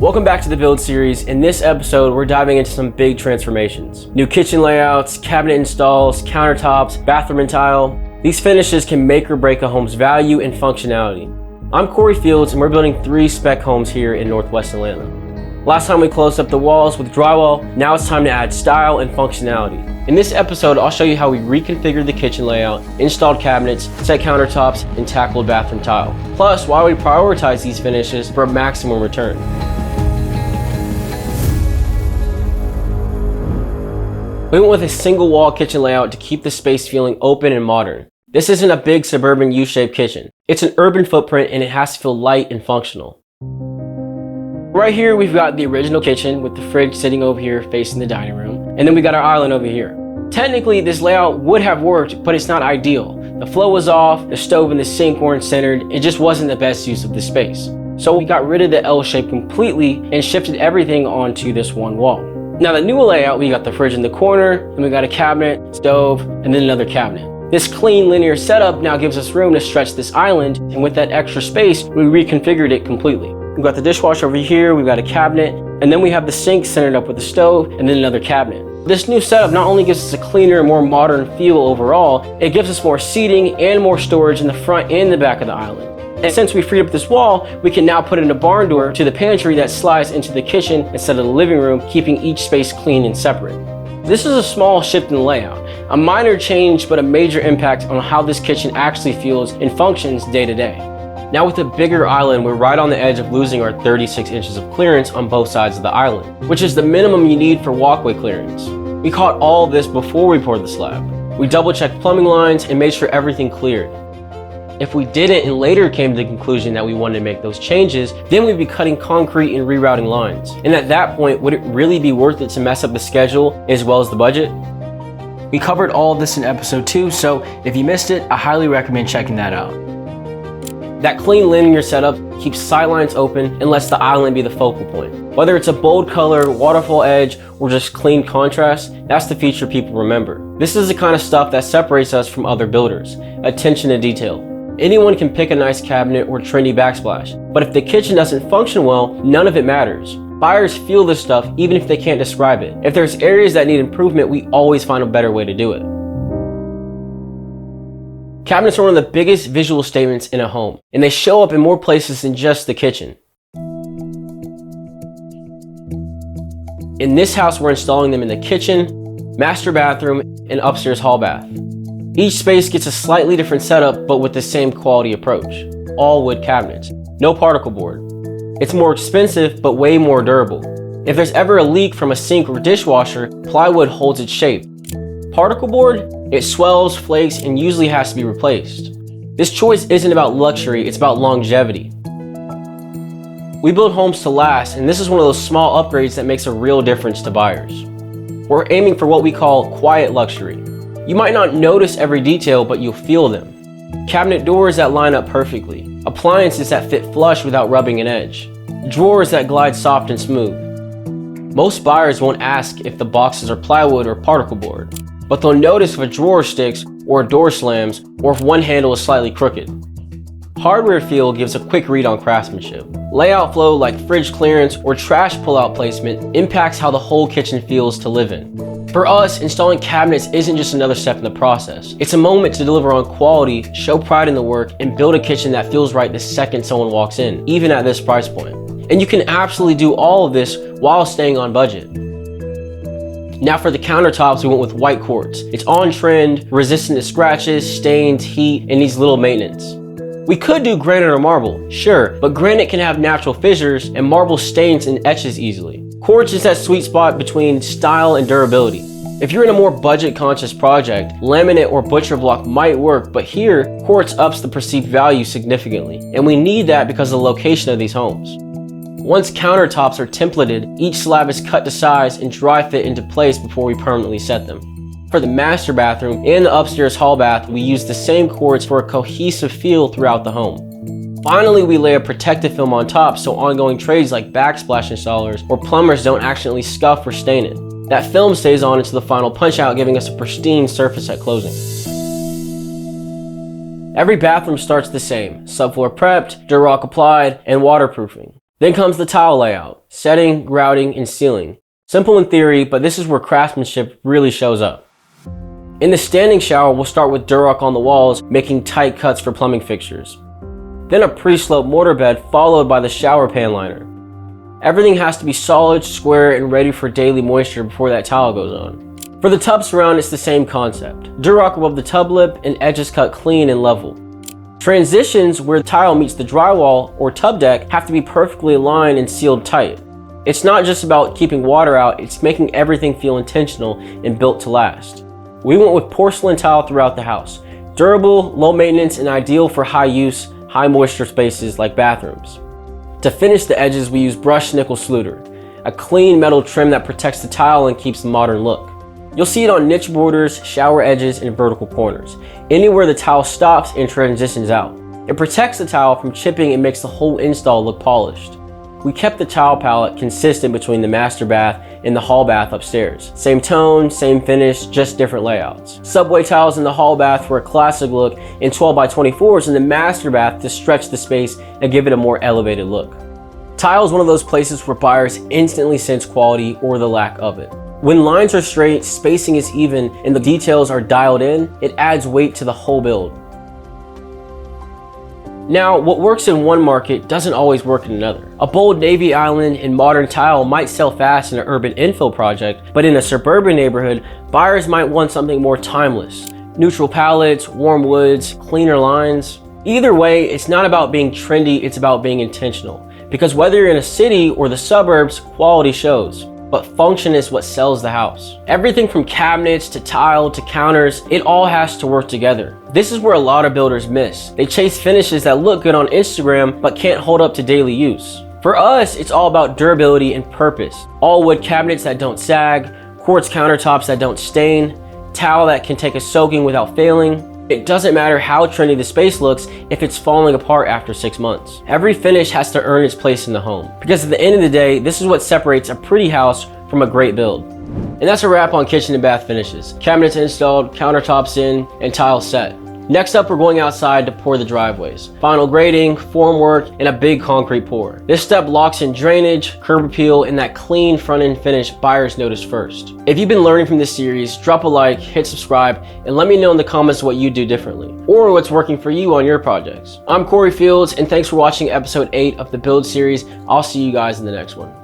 Welcome back to the build series. In this episode, we're diving into some big transformations. New kitchen layouts, cabinet installs, countertops, bathroom and tile. These finishes can make or break a home's value and functionality. I'm Corey Fields and we're building 3 spec homes here in Northwest Atlanta. Last time we closed up the walls with drywall, now it's time to add style and functionality. In this episode, I'll show you how we reconfigured the kitchen layout, installed cabinets, set countertops, and tackled bathroom tile. Plus, why we prioritize these finishes for a maximum return. We went with a single wall kitchen layout to keep the space feeling open and modern. This isn't a big suburban U-shaped kitchen. It's an urban footprint and it has to feel light and functional. Right here, we've got the original kitchen with the fridge sitting over here facing the dining room. And then we got our island over here. Technically, this layout would have worked, but it's not ideal. The flow was off, the stove and the sink weren't centered. It just wasn't the best use of the space. So we got rid of the L shape completely and shifted everything onto this one wall. Now the new layout, we got the fridge in the corner, and we got a cabinet, stove, and then another cabinet. This clean linear setup now gives us room to stretch this island, and with that extra space, we reconfigured it completely. We've got the dishwasher over here, we've got a cabinet, and then we have the sink centered up with the stove, and then another cabinet. This new setup not only gives us a cleaner, more modern feel overall, it gives us more seating and more storage in the front and the back of the island. And since we freed up this wall, we can now put in a barn door to the pantry that slides into the kitchen instead of the living room, keeping each space clean and separate. This is a small shift in the layout, a minor change but a major impact on how this kitchen actually feels and functions day to day. Now with a bigger island, we're right on the edge of losing our 36 inches of clearance on both sides of the island, which is the minimum you need for walkway clearance. We caught all of this before we poured the slab. We double checked plumbing lines and made sure everything cleared. If we didn't and later came to the conclusion that we wanted to make those changes, then we'd be cutting concrete and rerouting lines. And at that point, would it really be worth it to mess up the schedule as well as the budget? We covered all of this in episode 2, so if you missed it, I highly recommend checking that out. That clean linear setup keeps sidelines open and lets the island be the focal point. Whether it's a bold color, waterfall edge, or just clean contrast, that's the feature people remember. This is the kind of stuff that separates us from other builders. Attention to detail. Anyone can pick a nice cabinet or trendy backsplash, but if the kitchen doesn't function well, none of it matters. Buyers feel this stuff even if they can't describe it. If there's areas that need improvement, we always find a better way to do it. Cabinets are one of the biggest visual statements in a home, and they show up in more places than just the kitchen. In this house, we're installing them in the kitchen, master bathroom, and upstairs hall bath. Each space gets a slightly different setup, but with the same quality approach. All wood cabinets, no particle board. It's more expensive, but way more durable. If there's ever a leak from a sink or dishwasher, plywood holds its shape. Particle board, it swells, flakes, and usually has to be replaced. This choice isn't about luxury, it's about longevity. We build homes to last, and this is one of those small upgrades that makes a real difference to buyers. We're aiming for what we call quiet luxury. You might not notice every detail, but you'll feel them. Cabinet doors that line up perfectly. Appliances that fit flush without rubbing an edge. Drawers that glide soft and smooth. Most buyers won't ask if the boxes are plywood or particle board, but they'll notice if a drawer sticks or a door slams or if one handle is slightly crooked. Hardware feel gives a quick read on craftsmanship. Layout flow like fridge clearance or trash pullout placement impacts how the whole kitchen feels to live in. For us, installing cabinets isn't just another step in the process. It's a moment to deliver on quality, show pride in the work, and build a kitchen that feels right the second someone walks in, even at this price point. And you can absolutely do all of this while staying on budget. Now for the countertops, we went with white quartz. It's on trend, resistant to scratches, stains, heat, and needs little maintenance. We could do granite or marble, sure, but granite can have natural fissures and marble stains and etches easily. Quartz is that sweet spot between style and durability. If you're in a more budget-conscious project, laminate or butcher block might work, but here, quartz ups the perceived value significantly, and we need that because of the location of these homes. Once countertops are templated, each slab is cut to size and dry fit into place before we permanently set them. For the master bathroom and the upstairs hall bath, we use the same quartz for a cohesive feel throughout the home. Finally, we lay a protective film on top so ongoing trades like backsplash installers or plumbers don't accidentally scuff or stain it. That film stays on until the final punch out, giving us a pristine surface at closing. Every bathroom starts the same, subfloor prepped, Durock applied, and waterproofing. Then comes the tile layout, setting, grouting, and sealing. Simple in theory, but this is where craftsmanship really shows up. In the standing shower, we'll start with Durock on the walls, making tight cuts for plumbing fixtures. Then a pre-sloped mortar bed followed by the shower pan liner. Everything has to be solid, square, and ready for daily moisture before that tile goes on. For the tub surround, it's the same concept. Durock above the tub lip and edges cut clean and level. Transitions where the tile meets the drywall or tub deck have to be perfectly aligned and sealed tight. It's not just about keeping water out, it's making everything feel intentional and built to last. We went with porcelain tile throughout the house. Durable, low maintenance, and ideal for high use, high moisture spaces like bathrooms. To finish the edges, we used brushed nickel Schluter, a clean metal trim that protects the tile and keeps the modern look. You'll see it on niche borders, shower edges, and vertical corners, anywhere the tile stops and transitions out. It protects the tile from chipping and makes the whole install look polished. We kept the tile palette consistent between the master bath and the hall bath upstairs. Same tone, same finish, just different layouts. Subway tiles in the hall bath for a classic look and 12x24s in the master bath to stretch the space and give it a more elevated look. Tile is one of those places where buyers instantly sense quality or the lack of it. When lines are straight, spacing is even, and the details are dialed in, it adds weight to the whole build. Now, what works in one market doesn't always work in another. A bold navy island and modern tile might sell fast in an urban infill project, but in a suburban neighborhood, buyers might want something more timeless. Neutral palettes, warm woods, cleaner lines. Either way, it's not about being trendy, it's about being intentional. Because whether you're in a city or the suburbs, quality shows. But function is what sells the house. Everything from cabinets to tile to counters, it all has to work together. This is where a lot of builders miss. They chase finishes that look good on Instagram but can't hold up to daily use. For us, it's all about durability and purpose. All wood cabinets that don't sag, quartz countertops that don't stain, tile that can take a soaking without failing. It doesn't matter how trendy the space looks if it's falling apart after 6 months. Every finish has to earn its place in the home. Because at the end of the day, this is what separates a pretty house from a great build. And that's a wrap on kitchen and bath finishes. Cabinets installed, countertops in, and tiles set. Next up, we're going outside to pour the driveways. Final grading, formwork, and a big concrete pour. This step locks in drainage, curb appeal, and that clean front end finish buyers notice first. If you've been learning from this series, drop a like, hit subscribe, and let me know in the comments what you do differently, or what's working for you on your projects. I'm Corey Fields, and thanks for watching episode 8 of the Build series. I'll see you guys in the next one.